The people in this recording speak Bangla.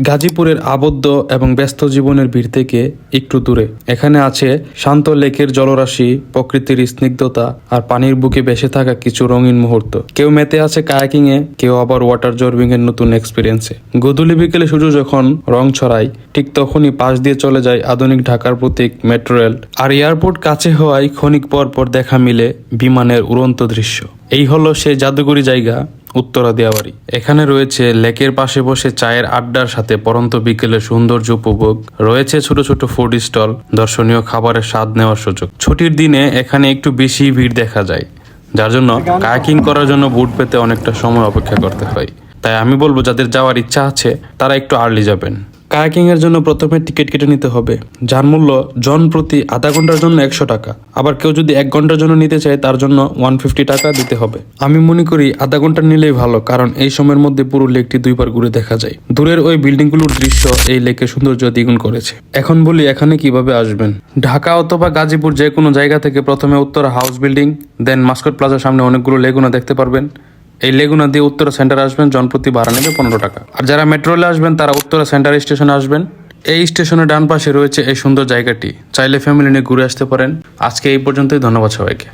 গাজীপুরের আবদ্ধ এবং ব্যস্ত জীবনের ভিড় থেকে একটু দূরে এখানে আছে শান্ত লেকের জলরাশি, প্রকৃতির স্নিগ্ধতা আর পানির বুকে ভেসে থাকা কিছু রঙিন মুহূর্ত। কেউ মেতে আছে কায়াকিং এ, কেউ আবার ওয়াটার জর্বিং এর নতুন এক্সপিরিয়েন্সে। গধূলি বিকেলে সূর্য যখন রং ছড়ায় ঠিক তখনই পাশ দিয়ে চলে যায় আধুনিক ঢাকার প্রতীক মেট্রো রেল। আর এয়ারপোর্ট কাছে হওয়ায় ক্ষণিক পর পর দেখা মিলে বিমানের উড়ন্ত দৃশ্য। এই হলো সেই জাদুঘরি জায়গা উত্তরা দিয়াবাড়ি। এখানে রয়েছে লেকের পাশে বসে চায়ের আড্ডার সাথে পরন্ত বিকেলের সৌন্দর্য উপভোগ, রয়েছে ছোট ছোট ফুড স্টল, দর্শনীয় খাবারের স্বাদ নেওয়ার সুযোগ। ছুটির দিনে এখানে একটু বেশি ভিড় দেখা যায়, যার জন্য কায়াকিং করার জন্য বুট পেতে অনেকটা সময় অপেক্ষা করতে হয়। তাই আমি বলবো যাদের যাওয়ার ইচ্ছা আছে তারা একটু আর্লি যাবেন। কায়াকিং এর জন্য প্রথমে টিকিট কেটে নিতে হবে, যার মূল্য জন প্রতি আধা ঘন্টার জন্য 100 টাকা। আবার কেউ যদি 1 ঘন্টার জন্য নিতে চায় তার জন্য 150 টাকা দিতে হবে। আমি মনে করি আধা ঘন্টা নিলেই ভালো, কারণ এই সময়ের মধ্যে পুরো লেকটি 2 বার ঘুরে দেখা যায়। দূরের ওই বিল্ডিংগুলোর দৃশ্য এই লেকের সৌন্দর্য দ্বিগুণ করেছে। এখন বলি এখানে কিভাবে আসবেন। ঢাকা অথবা গাজীপুর যে কোনো জায়গা থেকে প্রথমে উত্তরা হাউস বিল্ডিং, দেন মাস্কট প্লাজার সামনে অনেকগুলো লেগুনা দেখতে পারবেন। এই লেগুনা দিয়ে উত্তরা সেন্টার আসবেন, জনপ্রতি ভাড়া নেবে 15 টাকা। আর যারা মেট্রো রেলে আসবেন তারা উত্তরা সেন্টার স্টেশনে আসবেন। এই স্টেশনের ডান পাশে রয়েছে এই সুন্দর জায়গাটি, চাইলে ফ্যামিলি নিয়ে ঘুরে আসতে পারেন। আজকে এই পর্যন্তই, ধন্যবাদ সবাইকে।